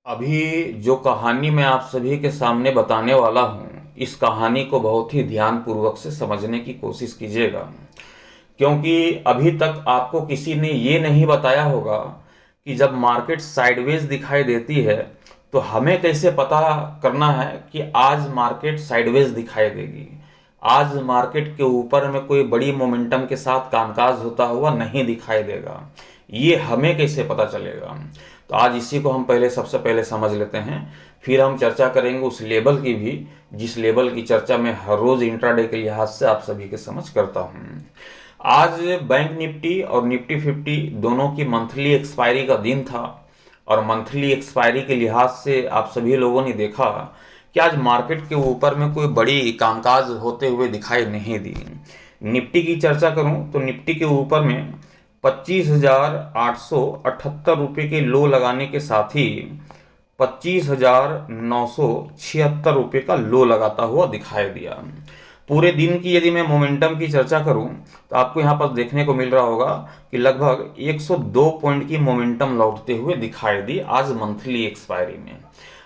अभी जो कहानी मैं आप सभी के सामने बताने वाला हूँ, इस कहानी को बहुत ही ध्यानपूर्वक से समझने की कोशिश कीजिएगा, क्योंकि अभी तक आपको किसी ने ये नहीं बताया होगा कि जब मार्केट साइडवेज दिखाई देती है तो हमें कैसे पता करना है कि आज मार्केट साइडवेज दिखाई देगी। आज मार्केट के ऊपर में कोई बड़ी मोमेंटम के साथ कामकाज होता हुआ नहीं दिखाई देगा, ये हमें कैसे पता चलेगा। तो आज इसी को हम सबसे पहले समझ लेते हैं, फिर हम चर्चा करेंगे उस लेवल की भी जिस लेवल की चर्चा मैं हर रोज इंट्राडे के लिहाज से आप सभी के समझ करता हूँ। आज बैंक निफ्टी और निफ्टी 50 दोनों की मंथली एक्सपायरी का दिन था और मंथली एक्सपायरी के लिहाज से आप सभी लोगों ने देखा कि आज मार्केट के ऊपर में कोई बड़ी कामकाज होते हुए दिखाई नहीं दी। निफ्टी की चर्चा करूं तो निफ्टी के ऊपर में 25,878 रुपये के लो लगाने के साथ ही 25,976 रुपये का लो लगाता हुआ दिखाई दिया। पूरे दिन की यदि मैं मोमेंटम की चर्चा करूं तो आपको यहां पर देखने को मिल रहा होगा कि लगभग 102 पॉइंट की मोमेंटम लौटते हुए दिखाई दी आज मंथली एक्सपायरी में।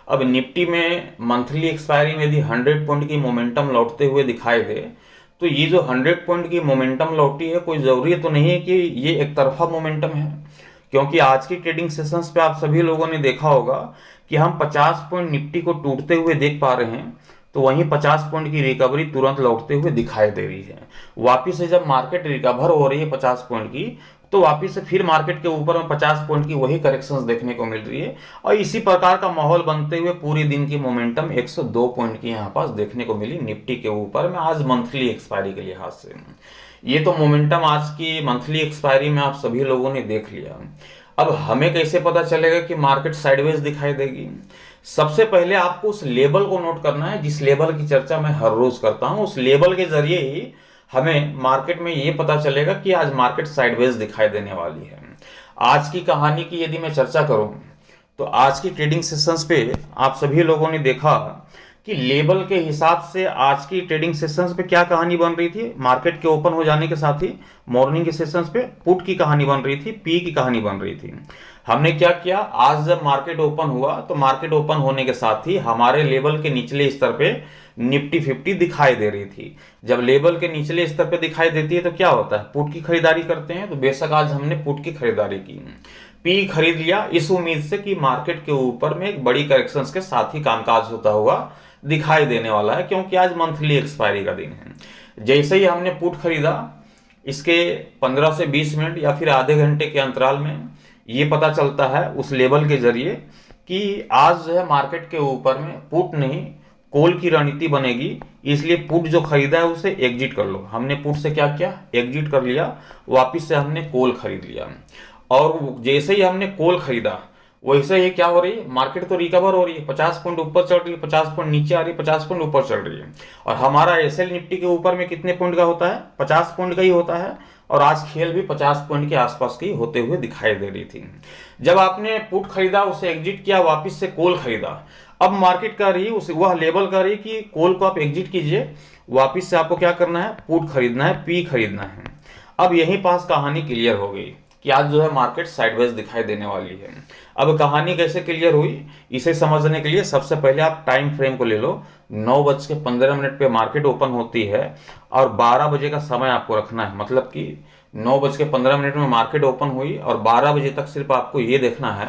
अब निफ्टी में मंथली एक्सपायरी में यदि 100 पॉइंट की मोमेंटम लौटते हुए दिखाई दे तो ये जो 100 पॉइंट की मोमेंटम लौटी है, कोई जरूरी तो नहीं है कि ये एक तरफा मोमेंटम है, क्योंकि आज की ट्रेडिंग सेशंस पे आप सभी लोगों ने देखा होगा कि हम 50 पॉइंट निफ्टी को टूटते हुए देख पा रहे हैं, तो वहीं 50 पॉइंट की रिकवरी तुरंत लौटते हुए दिखाई दे रही है। वापिस से जब मार्केट रिकवर हो रही है 50 पॉइंट की, तो वापिस से फिर मार्केट के ऊपर में 50 पॉइंट की वही करेक्शंस देखने को मिल रही है और इसी प्रकार का माहौल बनते हुए पूरी दिन की मोमेंटम 102 पॉइंट की यहाँ पास देखने को मिली निफ्टी के ऊपर में आज मंथली एक्सपायरी के लिहाज से। ये तो मोमेंटम आज की मंथली एक्सपायरी में आप सभी लोगों ने देख लिया। अब हमें कैसे पता चलेगा कि मार्केट साइडवेज दिखाई देगी। सबसे पहले आपको उस लेवल को नोट करना है जिस लेवल की चर्चा मैं हर रोज करता हूं। उस लेवल के जरिए ही हमें मार्केट में ये पता चलेगा कि आज मार्केट साइडवेज दिखाई देने वाली है। आज की कहानी की यदि मैं चर्चा करूं तो आज की ट्रेडिंग सेशंस पे आप सभी लोगों ने देखा कि लेवल के हिसाब से आज की ट्रेडिंग सेशंस पे क्या कहानी बन रही थी। मार्केट के ओपन हो जाने के साथ ही मॉर्निंग के सेशंस पे पुट की कहानी बन रही थी, पी की कहानी बन रही थी। हमने क्या किया, आज जब मार्केट ओपन हुआ तो मार्केट ओपन होने के साथ ही हमारे लेवल के निचले स्तर पे निफ्टी 50 दिखाई दे रही थी। जब लेवल के निचले स्तर पे दिखाई देती है तो क्या होता है, पुट की खरीदारी करते हैं। तो बेशक आज हमने पुट की खरीदारी की, पी खरीद लिया इस उम्मीद से कि मार्केट के ऊपर में एक बड़ी करेक्शंस के साथ ही कामकाज होता हुआ दिखाई देने वाला है, क्योंकि आज मंथली एक्सपायरी का दिन है। जैसे ही हमने पुट खरीदा, इसके 15 से 20 मिनट या फिर आधे घंटे के अंतराल में ये पता चलता है उस लेवल के जरिए कि आज जो है मार्केट के ऊपर में पुट नहीं कॉल की रणनीति बनेगी, इसलिए पुट जो खरीदा है उसे एग्जिट कर लो। हमने पुट से क्या किया, एग्जिट कर लिया, वापिस से हमने कॉल खरीद लिया। और जैसे ही हमने कॉल खरीदा वैसे ही क्या हो रही है, मार्केट तो रिकवर हो रही है, 50 पॉइंट ऊपर चढ़ रही है, 50 पॉइंट नीचे आ रही है, 50 पॉइंट ऊपर चढ़ रही है। और हमारा एसएल निफ्टी के ऊपर में कितने पॉइंट का होता है, 50 पॉइंट का ही होता है। और आज खेल भी 50 पॉइंट के आसपास की होते हुए दिखाई दे रही थी। जब आपने पुट खरीदा, उसे एग्जिट किया, वापिस से कॉल खरीदा, अब मार्केट कर रही उस वह लेवल कर रही कि कॉल को आप एग्जिट कीजिए, वापिस से आपको क्या करना है, पुट खरीदना है, पी खरीदना है। अब यहीं पास कहानी क्लियर हो गई कि आज जो है मार्केट साइडवेज दिखाई देने वाली है। अब कहानी कैसे क्लियर हुई, इसे समझने के लिए सबसे पहले आप टाइम फ्रेम को ले लो। 9:15 पे मार्केट ओपन होती है और 12 बजे का समय आपको रखना है। मतलब कि 9:15 में मार्केट ओपन हुई और 12 बजे तक सिर्फ आपको ये देखना है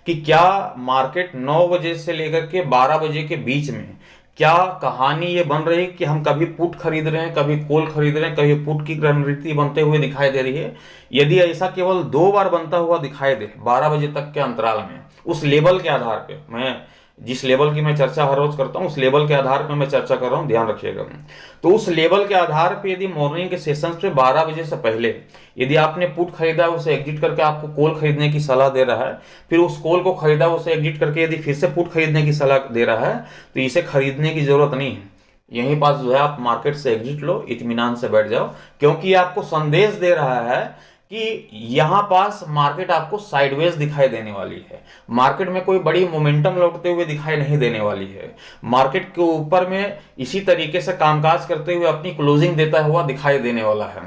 कि क्या मार्केट 9 बजे से लेकर के 12 बजे के बीच में क्या कहानी ये बन रही है कि हम कभी पुट खरीद रहे हैं, कभी कॉल खरीद रहे हैं, कभी पुट की रणनीति बनते हुए दिखाई दे रही है। यदि ऐसा केवल 2 बार बनता हुआ दिखाई दे 12 बजे तक के अंतराल में, उस लेवल के आधार पे, मैं जिस लेवल की मैं चर्चा हर रोज करता हूं उस लेवल के आधार पे मैं चर्चा कर रहा हूं, ध्यान रखिएगा। तो उस लेवल के आधार पे यदि मॉर्निंग के सेशंस पे 12 बजे से पहले यदि आपने पुट खरीदा, उसे एग्जिट करके आपको कॉल खरीदने की सलाह दे रहा है, फिर उस कॉल को खरीदा, उसे एग्जिट करके यदि फिर से पुट खरीदने की सलाह दे रहा है, तो इसे खरीदने की जरूरत नहीं है। यहीं पास जो है आप मार्केट से एग्जिट लो, इत्मीनान से बैठ जाओ, क्योंकि आपको संदेश दे रहा है कि यहां पास मार्केट आपको साइडवेज दिखाई देने वाली है। मार्केट में कोई बड़ी मोमेंटम लौटते हुए दिखाई नहीं देने वाली है। मार्केट के ऊपर में इसी तरीके से कामकाज करते हुए अपनी क्लोजिंग देता हुआ दिखाई देने वाला है।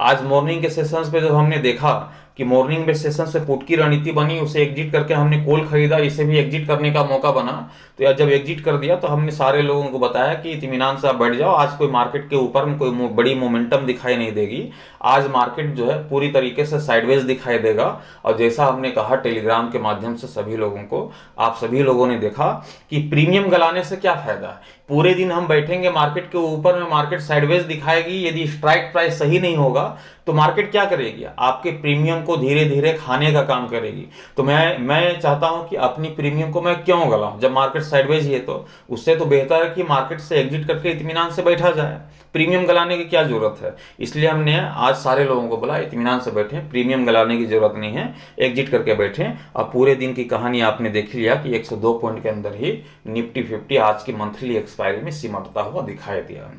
आज मॉर्निंग के सेशंस पे जब हमने देखा कि मॉर्निंग में सेशन से पुट की रणनीति बनी, उसे एग्जिट करके हमने कॉल खरीदा, इसे भी एग्जिट करने का मौका बना। तो यार जब एग्जिट कर दिया तो हमने सारे लोगों को बताया कि इत्मीनान से आप बैठ जाओ, आज कोई मार्केट के ऊपर में कोई बड़ी मोमेंटम दिखाई नहीं देगी, आज मार्केट जो है पूरी तरीके से साइडवेज दिखाई देगा। और जैसा हमने कहा टेलीग्राम के माध्यम से सभी लोगों को, आप सभी लोगों ने देखा कि प्रीमियम गलाने से क्या फायदा है। पूरे दिन हम बैठेंगे मार्केट के ऊपर में, मार्केट साइडवेज दिखाएगी, यदि स्ट्राइक प्राइस सही नहीं होगा तो मार्केट क्या करेगी, आपके प्रीमियम को धीरे धीरे खाने का काम करेगी। तो मैं चाहता हूं कि अपनी प्रीमियम को मैं क्यों गलाऊं जब मार्केट साइडवेज ही है। तो उससे तो बेहतर है कि मार्केट से एग्जिट करके इत्मीनान से बैठा जाए, प्रीमियम गलाने की क्या जरूरत है। इसलिए हमने आज सारे लोगों को बोला इत्मीनान से बैठें, प्रीमियम गलाने की जरूरत नहीं है, एग्जिट करके बैठें। और पूरे दिन की कहानी आपने देख लिया कि 102 पॉइंट के अंदर ही निफ्टी 50 आज की मंथली एक्सपायरी में सिमटता हुआ दिखाई दिया।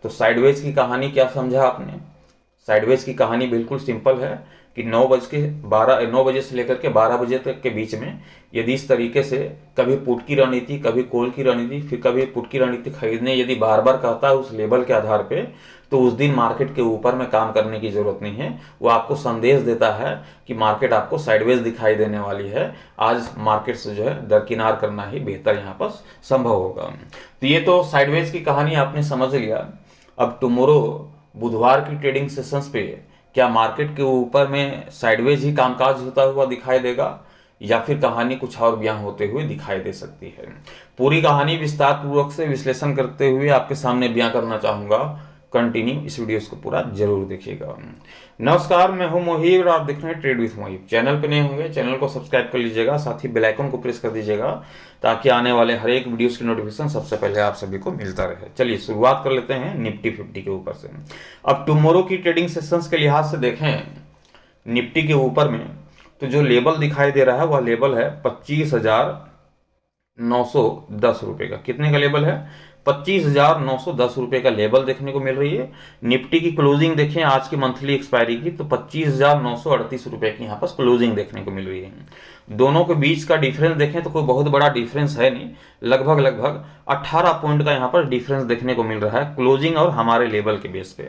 तो साइडवेज की कहानी क्या समझा आपने। साइडवेज की कहानी बिल्कुल सिंपल है कि 9 बजे से लेकर के 12 बजे तक के बीच में यदि इस तरीके से कभी पुट की रणनीति, कभी कॉल की रणनीति, फिर कभी पुट की रणनीति खरीदने यदि बार बार कहता है उस लेवल के आधार पे, तो उस दिन मार्केट के ऊपर में काम करने की जरूरत नहीं है। वो आपको संदेश देता है कि मार्केट आपको साइडवेज दिखाई देने वाली है, आज मार्केट से जो है दरकिनार करना ही बेहतर यहाँ पर संभव होगा। तो ये तो साइडवेज की कहानी आपने समझ लिया। अब टुमारो बुधवार की ट्रेडिंग सेशंस पे क्या मार्केट के ऊपर में साइडवेज ही कामकाज होता हुआ दिखाई देगा या फिर कहानी कुछ और बयां होते हुए दिखाई दे सकती है। पूरी कहानी विस्तार पूर्वक से विश्लेषण करते हुए आपके सामने बयां करना चाहूंगा। कंटिन्यू इस वीडियोस को पूरा जरूर देखिएगा। नमस्कार, मैं हूं मोहिब और आप देख रहे हैं ट्रेड विथ मोहिब। चैनल पे नए होंगे चैनल को सब्सक्राइब कर लीजिएगा, साथ ही बेल आइकन को प्रेस कर दीजिएगा ताकि आने वाले हर एक वीडियोस की नोटिफिकेशन सबसे पहले आप सभी को मिलता रहे। चलिए शुरुआत कर लेते हैं निफ्टी 50 के ऊपर से। अब टुमारो की ट्रेडिंग सेशंस के लिहाज से देखें निफ्टी के ऊपर में तो जो लेवल दिखाई दे रहा है वह लेवल है 25,910 रुपए का। कितने का लेवल है, 25,910 रुपए का लेवल देखने को मिल रही है। निफ्टी की क्लोजिंग देखें आज की मंथली एक्सपायरी की तो 25,938 रुपए की यहाँ पर क्लोजिंग देखने को मिल रही है। दोनों के बीच का डिफरेंस देखें तो कोई बहुत बड़ा डिफरेंस है नहीं, लगभग 18 पॉइंट का यहाँ पर डिफरेंस देखने को मिल रहा है क्लोजिंग और हमारे लेवल के बेस पे।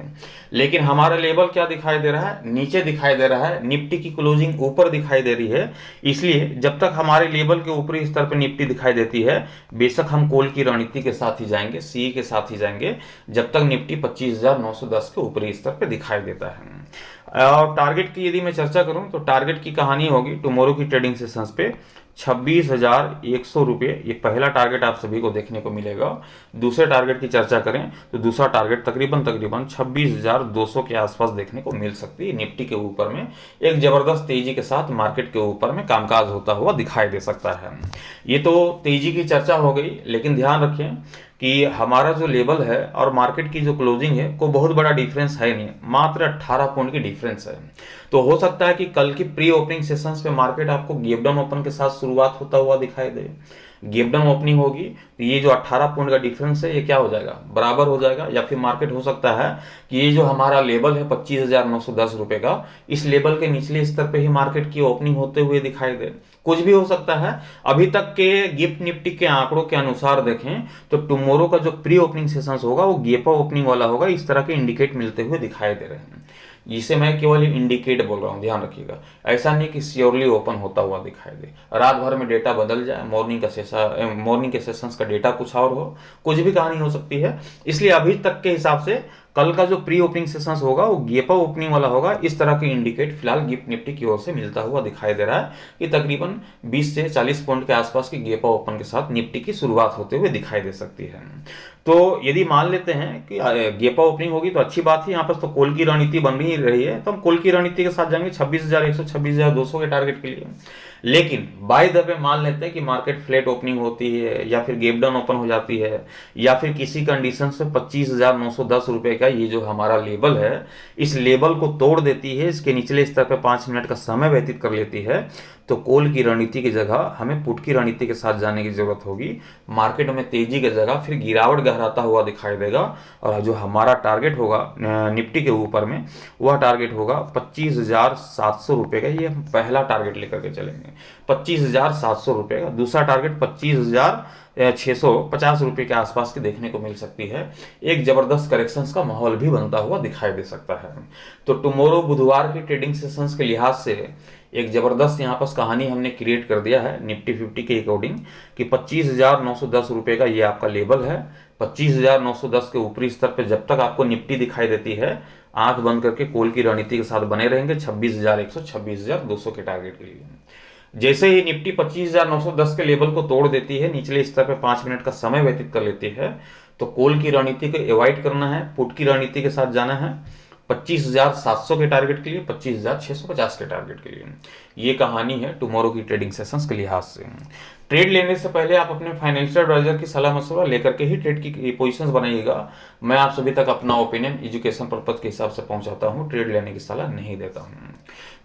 लेकिन हमारा लेवल क्या दिखाई दे रहा है, नीचे दिखाई दे रहा है, निफ्टी की क्लोजिंग ऊपर दिखाई दे रही है। इसलिए जब तक हमारे लेवल के ऊपरी स्तर पर निफ्टी दिखाई देती है, बेशक हम कॉल की रणनीति के साथ ही जाएंगे, सी के साथ ही जाएंगे, जब तक निफ्टी 25,910 के ऊपरी स्तर पर दिखाई देता है। और टारगेट की यदि मैं चर्चा करूं तो टारगेट की कहानी होगी टुमारो की ट्रेडिंग सेशंस पे 26,100 रुपये, ये पहला टारगेट आप सभी को देखने को मिलेगा। दूसरे टारगेट की चर्चा करें तो दूसरा टारगेट तकरीबन 26,200 के आसपास देखने को मिल सकती है। निफ्टी के ऊपर में एक जबरदस्त तेजी के साथ मार्केट के ऊपर में कामकाज होता हुआ दिखाई दे सकता है। ये तो तेजी की चर्चा हो गई, लेकिन ध्यान रखें कि हमारा जो लेवल है और मार्केट की जो क्लोजिंग है को बहुत बड़ा डिफरेंस है नहीं, मात्र 18 पॉइंट की डिफरेंस है। तो हो सकता है कि कल की प्री ओपनिंग सेशंस पे मार्केट आपको गैप डाउन ओपन के साथ शुरुआत होता हुआ दिखाई दे। गैप डाउन ओपनिंग होगी तो ये जो 18 पॉइंट का डिफरेंस है ये क्या हो जाएगा, बराबर हो जाएगा। या फिर मार्केट हो सकता है कि ये जो हमारा लेवल है 25,910 रुपए का, इस लेवल के निचले स्तर पे ही मार्केट की ओपनिंग होते हुए दिखाई दे, कुछ भी हो सकता है। अभी तक के गिफ्ट निफ्टी के आंकड़ों के अनुसार देखें तो टुमारो का जो प्री ओपनिंग सेशंस होगा वो गैप ओपनिंग वाला होगा, इस तरह के इंडिकेट मिलते हुए दिखाई दे रहे हैं। जिसे मैं केवल इंडिकेट बोल रहा हूं, ध्यान रखिएगा। ऐसा नहीं कि श्योरली ओपन होता हुआ दिखाई दे, रात भर में डेटा बदल जाए, मॉर्निंग के सेशंस का डेटा कुछ और हो, कुछ भी कहानी हो सकती है। इसलिए अभी तक के हिसाब से कल का जो प्री ओपनिंग सेशंस होगा वो गेपा ओपनिंग वाला होगा, इस तरह के इंडिकेट फिलहाल गिफ्ट निफ्टी की ओर से मिलता हुआ दिखाई दे रहा है कि तकरीबन 20 से 40 पॉइंट के आसपास की गेपा ओपन के साथ निफ्टी की शुरुआत होते हुए दिखाई दे सकती है। तो यदि मान लेते हैं कि गेपा ओपनिंग होगी तो अच्छी बात है, यहाँ पर तो कॉल की रणनीति बन ही रही है, तो हम कॉल की रणनीति के साथ जाएंगे 26,100 26,200 के टारगेट के लिए। लेकिन बाय द वे मान लेते हैं कि मार्केट फ्लैट ओपनिंग होती है या फिर गैप डाउन ओपन हो जाती है या फिर किसी कंडीशन से 25,910 रुपए का ये जो हमारा लेवल है, इस लेवल को तोड़ देती है, इसके निचले स्तर पर 5 मिनट का समय व्यतीत कर लेती है, तो कॉल की रणनीति की जगह हमें पुट की रणनीति के साथ जाने की जरूरत होगी। मार्केट में तेजी की जगह फिर गिरावट गहराता हुआ दिखाई देगा और जो हमारा टारगेट होगा निफ्टी के ऊपर में, वह टारगेट होगा 25,700 रुपये का। ये हम पहला टारगेट लेकर के चलेंगे 25,700 रुपये का। दूसरा टारगेट 25,650 रुपये के आसपास की देखने को मिल सकती है। एक जबरदस्त करेक्शंस का माहौल भी बनता हुआ दिखाई दे सकता है। तो टुमारो बुधवार की ट्रेडिंग सेशंस के लिहाज से एक जबरदस्त यहाँ पर कहानी हमने क्रिएट कर दिया है निफ्टी 50 के अकॉर्डिंग कि 25,910 रुपये का ये आपका लेवल है। 25,910 के ऊपरी स्तर पे जब तक आपको निफ्टी दिखाई देती है, आंख बंद करके कॉल की रणनीति के साथ बने रहेंगे 26,100 26,200 के टारगेट के लिए। जैसे ही निफ्टी 25,910 के लेवल को तोड़ देती है, निचले स्तर पे 5 मिनट का समय व्यतीत कर लेती है, तो कॉल की रणनीति को एवॉइड करना है, पुट की रणनीति के साथ जाना है 25,700 के टारगेट के लिए, 25,650 के टारगेट के लिए। ये कहानी है टुमारो की ट्रेडिंग सेशंस के लिहाज से। ट्रेड लेने से पहले आप अपने फाइनेंशियल एडवाइजर की सलाह मशवरा लेकर के ही ट्रेड की पोजीशंस बनाइएगा। मैं आप सभी तक अपना ओपिनियन एजुकेशन पर्पज के हिसाब से पहुंचाता हूं, ट्रेड लेने की सलाह नहीं देता हूं।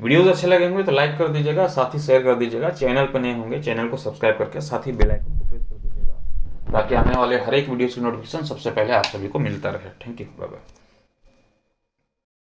वीडियोस अच्छे लगे होंगे तो लाइक कर दीजिएगा, साथ ही शेयर कर दीजिएगा। चैनल पर नए होंगे चैनल को सब्सक्राइब करके साथ ही बेल आइकन को प्रेस कर दीजिएगा, ताकि आने वाले हर एक वीडियो की नोटिफिकेशन सबसे पहले आप सभी को मिलता रहे। Thank you, bye bye.